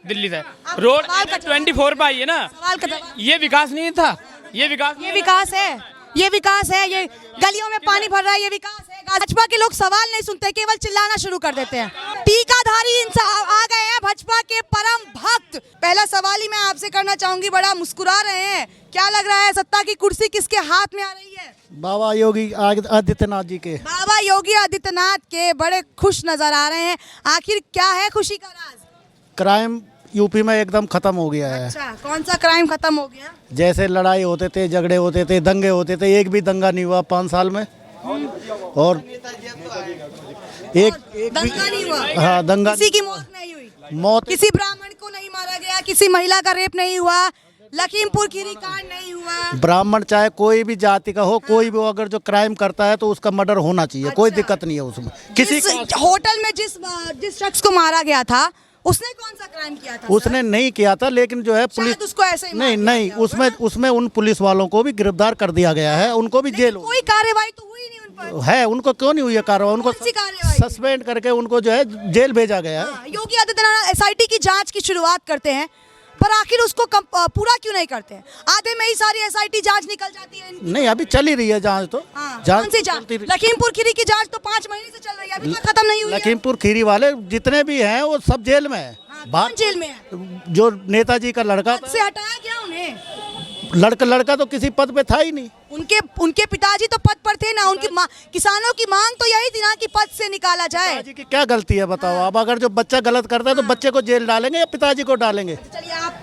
दिल्ली से रोड 24 पे आई है ना। सवाल का जवाब। ये विकास नहीं था, ये विकास ये विकास है, ये विकास है। ये गलियों में पानी भर रहा है, ये विकास है। भाजपा के लोग सवाल नहीं सुनते, केवल चिल्लाना शुरू कर देते हैं। टीकाधारी इंसान आ गए हैं, भाजपा के परम भक्त। पहला सवाल ही मैं आपसे करना चाहूंगी, बड़ा मुस्कुरा रहे हैं, क्या लग रहा है सत्ता की कुर्सी किसके हाथ में आ रही है? बाबा योगी आदित्यनाथ जी के। बाबा योगी आदित्यनाथ के। बड़े खुश नजर आ रहे हैं, आखिर क्या है खुशी का राज? क्राइम यूपी में एकदम खत्म हो गया है। अच्छा, कौन सा क्राइम खत्म हो गया? जैसे लड़ाई होते थे, झगड़े होते थे, दंगे होते थे, एक भी दंगा नहीं हुआ 5 साल में। और एक दंगा नहीं हुआ। हाँ, दंगा, किसी की मौत नहीं हुई, मौत, किसी ब्राह्मण को नहीं मारा गया, किसी महिला का रेप नहीं हुआ, लखीमपुर खीरी कांड नहीं हुआ। ब्राह्मण चाहे कोई भी जाति का हो, कोई भी अगर जो क्राइम करता है तो उसका मर्डर होना चाहिए। कोई दिक्कत नहीं है उसमें। किसी होटल में जिस शख्स को मारा गया था, उसने कौन सा क्राइम किया था? उसने नहीं किया था, लेकिन जो है पुलिस उसको ऐसे ही मार नहीं दिया नहीं गया उसमें उन पुलिस वालों को भी गिरफ्तार कर दिया गया है, उनको भी जेल कोई कार्रवाई तो हुई नहीं उन पर। है। उनको क्यों नहीं हुई है कार्रवाई? उनको कौन सी कार्रवाई? सस्पेंड करके उनको जो है जेल भेजा गया है। योगी आदित्यनाथ एसआईटी की जांच की शुरुआत करते हैं, पर आखिर उसको पूरा क्यों नहीं करते हैं? आधे में ही सारी एसआईटी जांच निकल जाती है। नहीं, अभी चल ही रही है जांच तो। कौन सी जांच? लखीमपुर खीरी की जांच तो 5 महीने से चल रही है, अभी तक खत्म नहीं हुई है। लखीमपुर खीरी वाले जितने भी हैं वो सब जेल में है। कौन जेल में है? जो नेताजी का लड़का पद से हटाया गया उन्हें? लड़का तो किसी पद पे था ही नहीं। उनके पिताजी तो पद पर थे ना। उनकी किसानों की मांग तो यही थी ना कि पद से निकाला जाए। पिताजी की क्या गलती है बताओ? अब अगर जो बच्चा गलत करता है तो बच्चे को जेल डालेंगे या पिताजी को डालेंगे? चलिए, आप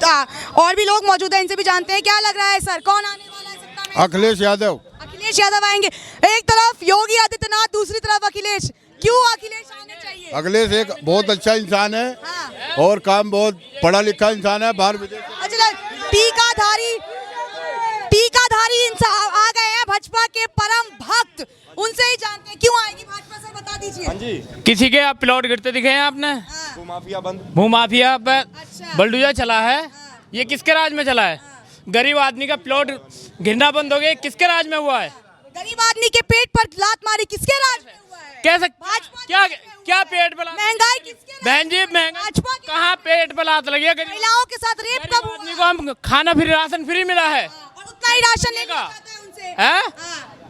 और भी लोग मौजूद हैं, इनसे भी जानते हैं क्या लग रहा है सर, कौन आने वाला है सत्ता में? अखिलेश यादव। अखिलेश यादव आएंगे। एक तरफ योगी आदित्यनाथ, दूसरी तरफ अखिलेश। क्यों अखिलेश आने चाहिए? अखिलेश एक बहुत अच्छा इंसान है और काम बहुत पढ़ा लिखा इंसान है। बाहर विदेश अच्छा, टीकाधारी इंसान आ गए हैं, भाजपा के परम भक्त। उनसे ही जानते हैं क्यों आएगी भाजपा, सर बता दीजिए। किसी के आप प्लॉट गिरते दिखे हैं आपने? भूमाफिया पे बलडोजर चला है, ये किसके राज में चला है? गरीब आदमी का प्लॉट गिरना बंद हो गया, किसके राज में हुआ है? गरीब आदमी के पेट पर लात मारी किसके राज में हुआ है? कैसे? क्या पेट पे? महंगाई किसके? बहन जी, महंगाई कहाँ पेट पे लात लगी है? महिलाओं के साथ रेप कब हुआ? आदमी को हम खाना फ्री, राशन फ्री मिला है, और उतना ही राशन लेके जाते हैं उनसे। हैं?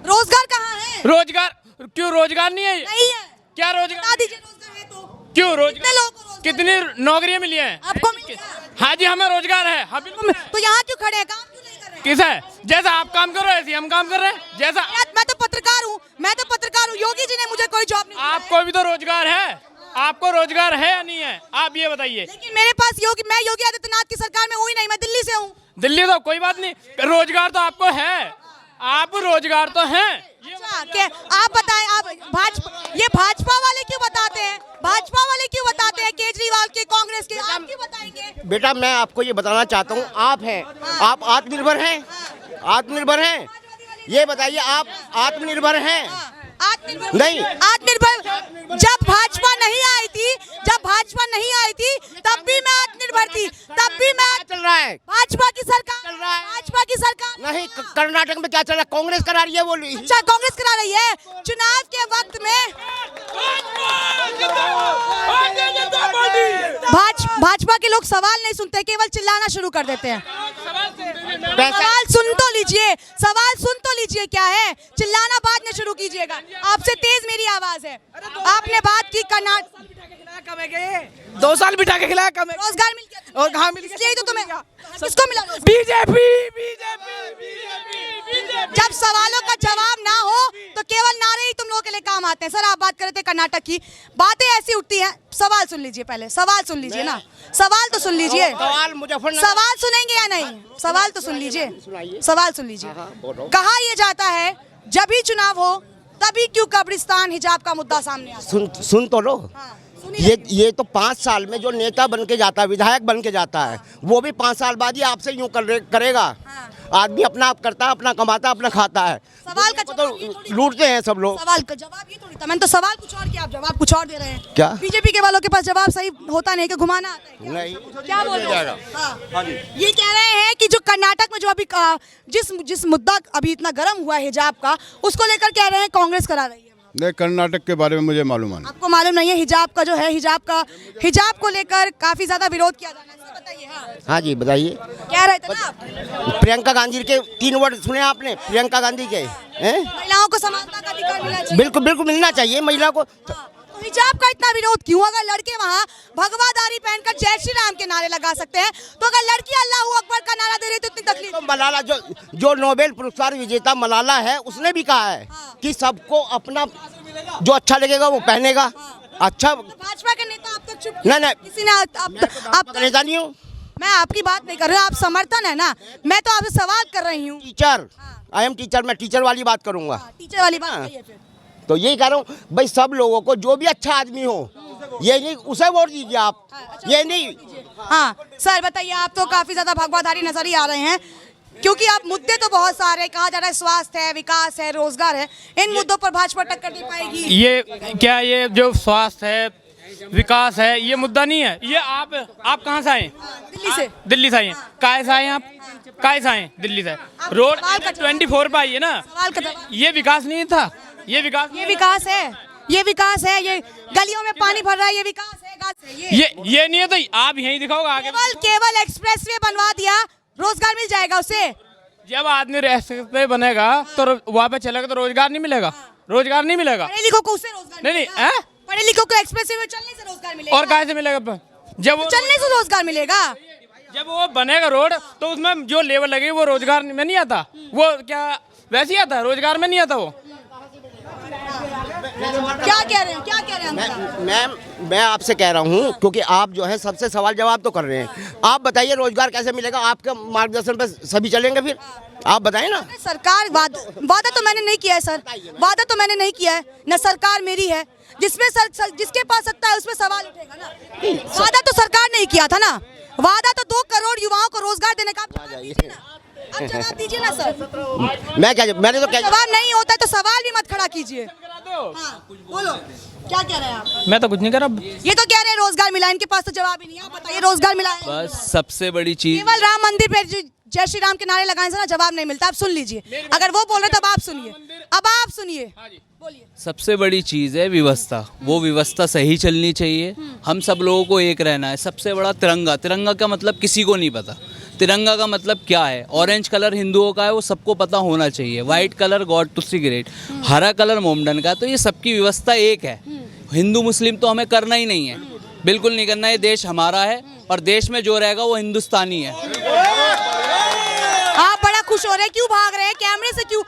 रोजगार कहाँ है? रोजगार क्यों? रोजगार नहीं है? नहीं है। क्या रोजगार? बता दीजिए रोजगार है तो। क्यों कितने रोजगार? लोगों को रोजगार? कितनी नौकरियां मिली हैं? आपको मिल गया? हाँ जी, हमें रोजगार है। हाँ, बिल्कुल। तो यहाँ क्यों खड़े हैं, काम क्यों नहीं कर रहे हैं? किस है? जैसा आप काम कर रहे हैं ऐसे हम काम कर रहे हैं। जैसा मैं तो पत्रकार हूँ, योगी जी ने मुझे कोई जॉब नहीं दिया है। आपको भी तो रोजगार है, आपको रोजगार है या नहीं है? आप ये बताइए। लेकिन मेरे पास मैं योगी आदित्यनाथ की सरकार में हुई नहीं, मैं दिल्ली से हूँ। दिल्ली तो कोई बात नहीं, रोजगार तो आपको है, आप रोजगार तो हैं। अच्छा, आप बताएं, आप भाजपा वाले क्यों बताते हैं? भाजपा वाले क्यों बताते हैं? केजरीवाल के, कांग्रेस के, आप क्यों बताएंगे? बेटा मैं आपको ये बताना चाहता हूँ, आप हैं, आप आत्मनिर्भर हैं, आत्मनिर्भर हैं, ये बताइए आप आत्मनिर्भर हैं? आत्मनिर्भर नहीं। आत्मनिर्भर जब भाजपा नहीं आई थी, तब भी मैं आत्मनिर्भर थी, तब भी मैं चल रहा है भाजपा की सरकार चल रहा है। भाजपा की सरकार नहीं, कर्नाटक में क्या चल रहा है? कांग्रेस करा रही है वो। अच्छा, कांग्रेस करा रही है। चुनाव के वक्त में भाजपा के लोग सवाल नहीं सुनते, केवल चिल्लाना शुरू कर देते हैं। सवाल सुन तो लीजिए क्या है, चिल्लाना बाद में शुरू कीजिएगा। आपसे तेज मेरी आवाज है। आपने बात की कर्नाटक 2 साल बिठा के खिलाया, कम रोजगार मिल गया और कहाँ मिल इसलिए तो तुम्हें किसको मिला? बीजेपी। जब सवालों का जवाब ना हो तो केवल नारे ही तुम लोगों के लिए काम आते हैं। सर, आप बात कर रहे थे कर्नाटक की, बातें ऐसी उठती हैं। सवाल सुन लीजिए, पहले सवाल सुन लीजिए ना, सवाल तो सुन लीजिए। सवाल सुनेंगे या नहीं? सवाल तो सुन लीजिए, सवाल सुन लीजिए। कहा यह जाता है जब भी चुनाव हो तभी क्यों कब्रिस्तान हिजाब का मुद्दा सामने आता है? सुन तो लो। ये तो 5 साल में जो नेता बन के जाता है, विधायक बन के जाता है, वो भी 5 साल बाद ही आपसे यूं करेगा। आदमी अपना आप करता है, अपना कमाता है, अपना खाता है। सवाल का तो लूटते हैं सब लोग। सवाल का जवाब ये थोड़ी था। मैंने तो सवाल कुछ और किया, आप जवाब कुछ और दे रहे हैं। क्या बीजेपी के वालों के पास जवाब सही होता नहीं कि घुमाना आता है? नहीं, क्या बोल रहे हैं? हाँ। ये कह रहे हैं कि जो कर्नाटक में जो अभी जिस मुद्दा अभी इतना गर्म हुआ है हिजाब का, उसको लेकर कह रहे हैं कांग्रेस करा रही है। नहीं, कर्नाटक के बारे में मुझे मालूम है। आपको मालूम नहीं है? हिजाब का जो है, हिजाब को लेकर काफी ज्यादा विरोध किया जा रहा है, इसको बताइए। हाँ जी बताइए। क्या रहे थे ना आप? प्रियंका गांधी के 3 वर्ड सुने आपने? प्रियंका गांधी के हैं? महिलाओं को समानता का अधिकार मिलना चाहिए। बिल्कुल बिल्कुल मिलना चाहिए महिला को। तो हिजाब का इतना विरोध क्यों? अगर लड़के वहाँ भगवादारी पहनकर जय श्री राम के नारे लगा सकते हैं, तो अगर लड़की अल्लाह अकबर का नारा दे रही तो इतनी तकलीफ? तो मलाला जो नोबेल पुरस्कार विजेता मलाला है, उसने भी कहा है कि सबको अपना जो अच्छा लगेगा वो पहनेगा। अच्छा, भाजपा के नेता अब तक चुप नहीं किसी ने आप नेता नहीं हूँ मैं आपकी बात नहीं कर रही हूँ, आप समर्थन है ना, मैं तो आपसे सवाल कर रही हूँ। टीचर, आई एम टीचर, मैं टीचर वाली बात करूंगा। टीचर वाली बात कही है फिर। तो यही कह रहा हूँ भाई, सब लोगों को जो भी अच्छा आदमी हो, ये नहीं उसे वोट दीजिए आप, ये नहीं। हाँ सर बताइए, आप तो काफी ज्यादा भगवाधारी नजर ही आ रहे हैं, क्योंकि आप मुद्दे तो बहुत सारे कहा जा रहा है, स्वास्थ्य है, विकास है, रोजगार है, इन मुद्दों पर भाजपा टक्कर दे पाएगी? ये क्या, ये जो स्वास्थ्य है, विकास है, ये मुद्दा नहीं है। ये आप कहाँ से आए? दिल्ली से आए हैं। काहे से आए हैं आप? काहे से आए? दिल्ली से। रोड 24 पे आई है ना, ये विकास नहीं था। ये विकास है, ये गलियों में पानी भर रहा है, ये विकास है। ये नहीं है तो आप यहीं दिखाओगे आगे। केवल एक्सप्रेसवे बनवा दिया, रोजगार मिल जाएगा उसे? जब आदमी रास्ते बनेगा तो वहाँ पे चलेगा तो रोजगार नहीं मिलेगा, रोजगार नहीं मिलेगा। पढ़े लिखों को उससे रोजगार नहीं, पढ़े लिखों को एक्सप्रेसवे में चलने से रोजगार मिलेगा। और कहाँ से मिलेगा? जब वो चलने से रोजगार मिलेगा। जब वो बनेगा रोड तो उसमें जो लेबर लगेगी वो रोजगार में नहीं आता, वो क्या वैसे ही आता है, रोजगार में नहीं आता वो। क्या कह रहे हैं? मैं आपसे कह रहा हूँ, क्योंकि आप जो है सबसे सवाल जवाब तो कर रहे हैं। आप बताइए रोजगार कैसे मिलेगा? आपके मार्गदर्शन पर सभी चलेंगे फिर? आप बताइए ना। सरकार वादा तो मैंने नहीं किया है सर, वादा तो मैंने नहीं किया है ना, सरकार मेरी है, जिसमें जिसके पास सत्ता है उसमें सवाल उठेगा ना। वादा तो सरकार ने ही किया था ना, वादा तो 2 करोड़ युवाओं को रोजगार देने का। आप जवाब दीजिए ना सर। मैंने तो जवाब नहीं होता है तो सवाल भी मत खड़ा कीजिए। हाँ, बोलो क्या कह रहे हैं आप? मैं तो कुछ नहीं कर रहा। ये तो कह रहे हैं रोजगार मिला, इनके पास तो जवाब ही नहीं है। आप बताइए रोजगार मिला है? बस सबसे बड़ी चीज, केवल राम मंदिर पे जय श्री राम के नारे लगाने से ना जवाब नहीं मिलता। आप सुन लीजिए, अगर वो बोल रहे तो अब आप सुनिए, बोलिए। सबसे बड़ी चीज है व्यवस्था। वो व्यवस्था सही चलनी चाहिए। हम सब लोगों को एक रहना है। सबसे बड़ा तिरंगा, तिरंगा का मतलब किसी को नहीं पता। तिरंगा का मतलब क्या है? ऑरेंज कलर हिंदुओं का है, वो सबको पता होना चाहिए। वाइट कलर गॉड टू सी ग्रेट, हरा कलर मोमडन का। तो ये सबकी व्यवस्था एक है। हिंदू मुस्लिम तो हमें करना ही नहीं है, बिल्कुल नहीं करना है। देश हमारा है और देश में जो रहेगा वो हिंदुस्तानी है। आप बड़ा खुश हो रहे हैं, क्यों भाग रहे हैं? कैमरे से क्यों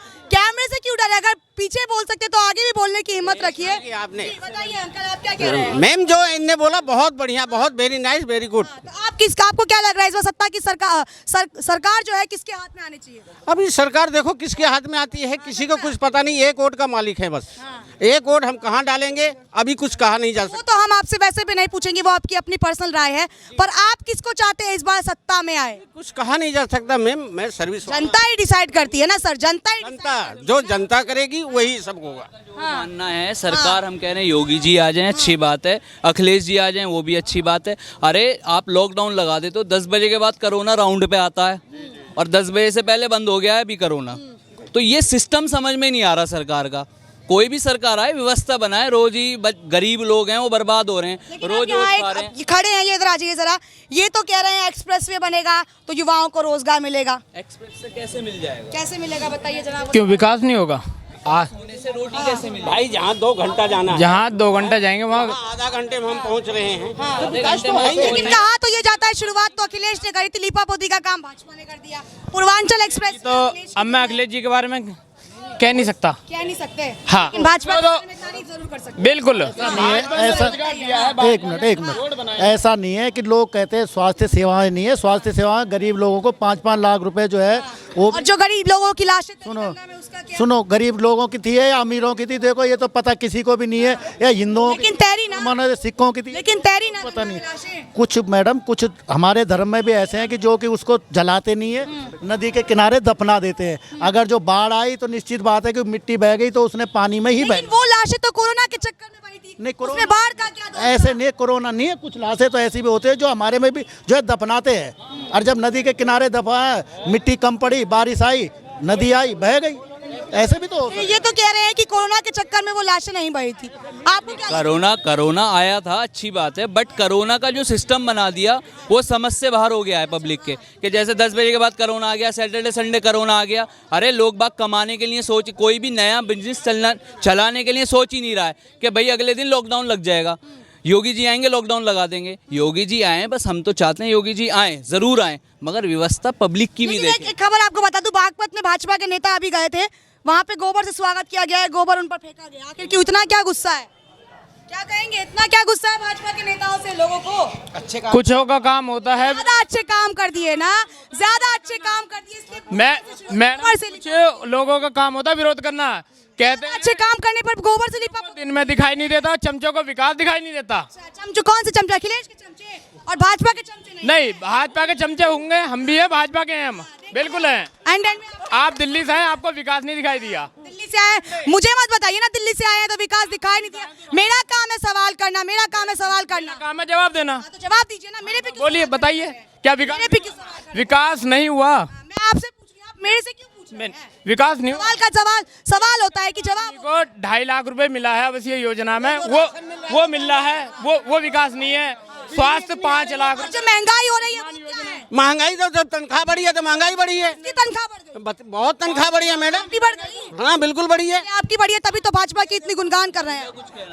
डरे? अगर पीछे बोल सकते तो आगे भी बोलने की हिम्मत रखिए। आपने बताइए अंकल, आप क्या कह रहे हैं? मैम जो इनने बोला बहुत बढ़िया, बहुत वेरी नाइस, वेरी गुड। तो आपको क्या लग रहा है इस बार सत्ता की सरकार जो है किसके हाथ में आनी चाहिए? अभी सरकार देखो किसके हाथ में आती है, किसी को कुछ पता नहीं। 1 वोट का मालिक है बस। 1 वोट हम कहाँ डालेंगे अभी कुछ कहा नहीं जा सकता। वो तो हम आपसे वैसे भी नहीं पूछेंगे, वो आपकी अपनी पर्सनल राय है। पर आप किसको चाहते हैं इस बार सत्ता में आए? कुछ कहा नहीं जा सकता मैम, मैं सर्विस। जनता ही डिसाइड करती है ना सर, जनता जो जनता करेगी वही सब होगा। मानना है सरकार, हम कह रहे हैं योगी जी आ जाएं, अच्छी बात है। अखिलेश जी आ जाएं, वो भी अच्छी बात है। अरे आप लॉकडाउन लगा दे तो 10 बजे के बाद कोरोना राउंड पे आता है और 10 बजे से पहले बंद हो गया है अभी कोरोना। तो ये सिस्टम समझ में नहीं आ रहा सरकार का। कोई भी सरकार आए व्यवस्था बनाए। रोज ही गरीब लोग हैं वो बर्बाद हो रहे हैं, रोज खा रहे हैं। खड़े हैं, ये इधर आ जाइए जरा। ये तो कह रहे हैं एक्सप्रेसवे बनेगा तो युवाओं को रोजगार मिलेगा। एक्सप्रेस से कैसे मिल जाएगा? कैसे मिलेगा बताइए जरा। क्यों विकास नहीं होगा? होने से रोटी कैसे मिलेगी? भाई जहाँ 2 घंटा जाना है, जहाँ 2 घंटा जाएंगे वहाँ आधा घंटे में हम पहुँच रहे हैं। लेकिन कहा तो ये जाता है, शुरुआत तो अखिलेश ने करी थी, लीपा पोती का काम भाजपा ने कर दिया। पूर्वांचल एक्सप्रेस तो अब मैं अखिलेश जी के बारे में कह नहीं सकता। कह नहीं सकते। हाँ, लेकिन भाजपा तारीफ जरूर कर सकते। बिल्कुल ऐसा एक मिनट ऐसा नहीं है कि लोग कहते हैं स्वास्थ्य सेवाएं नहीं है। स्वास्थ्य सेवाएं गरीब लोगों को 5-5 लाख रुपए जो है वो, और जो गरीब लोगों की लाशें सुनो गरीब लोगों की थी या अमीरों की थी, देखो ये तो पता किसी को भी नहीं है। या हिंदुओं लेकिन तैरी ना, सिखों की थी, लेकिन तैरी ना, पता नहीं। कुछ मैडम कुछ हमारे धर्म में भी ऐसे हैं कि जो कि उसको जलाते नहीं है, नदी के किनारे दफना देते हैं। अगर जो बाढ़ आई तो निश्चित बात है कि मिट्टी बह गई तो उसने पानी में ही बह। वो लाशें तो कोरोना के चक्कर में बही थी। नहीं, उसमें बाढ़ का क्या दोष? ऐसे नहीं, कोरोना नहीं है। कुछ लाशें तो ऐसी भी होते हैं जो हमारे में भी जो है दफनाते हैं। और जब नदी के किनारे दफा मिट्टी कम पड़ी, बारिश आई, नदी आई, बह गई। ऐसे भी तो हो सकता है। ये तो कह रहे हैं कि कोरोना के चक्कर में वो लाशें नहीं बही थी। आपको क्या लगता है? करोना आया था, अच्छी बात है, बट करोना का जो सिस्टम बना दिया वो समझ से बाहर हो गया है पब्लिक के, कि जैसे 10 बजे के बाद करोना आ गया, सैटरडे संडे करोना आ गया। अरे लोग बाग कमाने के लिए सोच, कोई भी नया बिजनेस चलाने के लिए सोच ही नहीं रहा है कि भाई अगले दिन लॉकडाउन लग जाएगा, योगी जी आएंगे लॉकडाउन लगा देंगे। योगी जी आए, बस हम तो चाहते हैं योगी जी आए, जरूर आए, मगर व्यवस्था पब्लिक की भी लेकिन देखें। एक खबर आपको बता दूं, बागपत में भाजपा के नेता अभी गए थे, वहां पे गोबर से स्वागत किया गया है, गोबर उन पर फेंका गया। आखिर क्यों इतना क्या गुस्सा है? क्या कहेंगे, इतना क्या गुस्सा है भाजपा के नेताओं से लोगों को? कुछ का काम होता है। ज्यादा अच्छे काम कर दिए ना, ज्यादा अच्छे काम कर दिए, इसलिए मैं गोबर से कुछ लोगों का काम होता है विरोध करना। कहते हैं अच्छे काम करने पर गोबर से लिपा। दिन में दिखाई नहीं देता, चमचों को विकास दिखाई नहीं देता। चमचे कौन से चमचे? अखिलेश के चमचे और भाजपा के चमचे नहीं, भाजपा के चमचे होंगे, हम भी है भाजपा के हैं, हम बिल्कुल हैं। एंड आप दिल्ली से हैं, आपको विकास नहीं दिखाई दिया। दिल्ली से आए, मुझे मत बताइए ना, दिल्ली से आए हैं तो विकास दिखाई नहीं दिया। मेरा काम है सवाल करना, मेरा काम है सवाल करना। काम है जवाब देना। तो जवाब दीजिए ना, मेरे पे क्यों बोलिए, बताइए क्या विकास? मेरे पे क्यों सवाल कर रहे हैं? विकास नहीं हुआ। मैं आपसे पूछ रही हूँ, आप मेरे से क्यों पूछ रहे हैं? विकास नहीं हुआ। सवाल का सवाल होता है कि जवाब को 2.5 लाख रुपए मिला है बस ये योजना में, वो मिल रहा है, वो विकास नहीं है। स्वास्थ्य 5 लाख। जो महंगाई हो रही है वो क्या है? महंगाई तो जब तनख्वाह बढ़ी है तो महंगाई बढ़ी है। कितनी तनख्वाह बढ़ गई? बहुत तनख्वाह बढ़ी है मैडम। आपकी बढ़ गई? हाँ बिल्कुल बढ़ी है। आपकी बढ़ी है तभी तो भाजपा की इतनी गुणगान कर रहे हैं।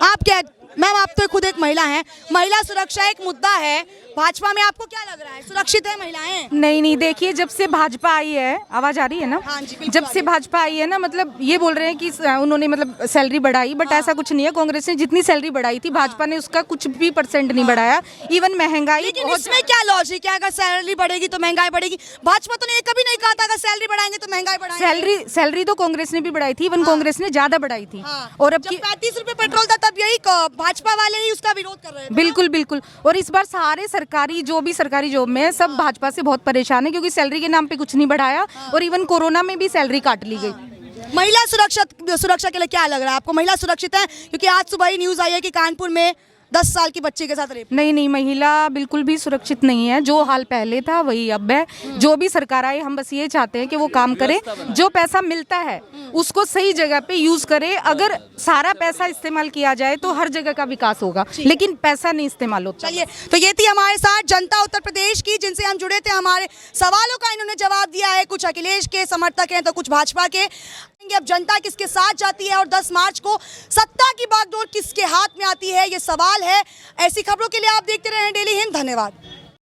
आप क्या, मैम आप तो खुद एक महिला हैं, महिला सुरक्षा एक मुद्दा है भाजपा में, आपको क्या लग रहा है, सुरक्षित है महिलाएं? नहीं, देखिए जब से भाजपा आई है, आवाज आ रही है ना? हाँ जी, बिल्कुल जब से भाजपा आई है ना, मतलब ये बोल रहे हैं कि उन्होंने मतलब सैलरी बढ़ाई, बट ऐसा कुछ नहीं है। कांग्रेस ने जितनी सैलरी बढ़ाई थी, भाजपा ने उसका कुछ भी % नहीं बढ़ाया। इवन महंगाई, लेकिन इसमें क्या लॉजिक है? अगर सैलरी बढ़ेगी तो महंगाई बढ़ेगी। भाजपा तो ने कभी नहीं कहा था अगर सैलरी बढ़ाएंगे तो महंगाई बढ़ाएंगे। सैलरी तो कांग्रेस ने भी बढ़ाई थी, इवन कांग्रेस ने ज्यादा बढ़ाई थी। और अब जब 35 रुपए पेट्रोल था तब यही भाजपा वाले ही उसका विरोध कर रहे थे। बिल्कुल। और इस बार सारे सरकारी जॉब में सब भाजपा से बहुत परेशान है, क्योंकि सैलरी के नाम पे कुछ नहीं बढ़ाया, और इवन कोरोना में भी सैलरी काट ली गई। महिला सुरक्षा के लिए क्या लग रहा है आपको? महिला सुरक्षित है? क्योंकि आज सुबह ही न्यूज आई है कि कानपुर में 10 साल की बच्चे के साथ रेप। नहीं, महिला बिल्कुल भी सुरक्षित नहीं है। जो हाल पहले था वही अब है। जो भी सरकार आई, हम बस ये चाहते हैं कि वो काम करे, जो पैसा मिलता है उसको सही जगह पे यूज करे। अगर सारा पैसा इस्तेमाल किया जाए तो हर जगह का विकास होगा, लेकिन पैसा नहीं इस्तेमाल होता। चलिए, तो ये थी हमारे साथ जनता उत्तर प्रदेश की, जिनसे हम जुड़े थे। हमारे सवालों का इन्होंने जवाब दिया है। कुछ अखिलेश के समर्थक हैं तो कुछ भाजपा के। अब जनता किसके साथ जाती है और 10 मार्च को सत्ता की बागडोर किसके हाथ में आती है, ये सवाल है। ऐसी खबरों के लिए आप देखते रहें डेली हिंद। धन्यवाद।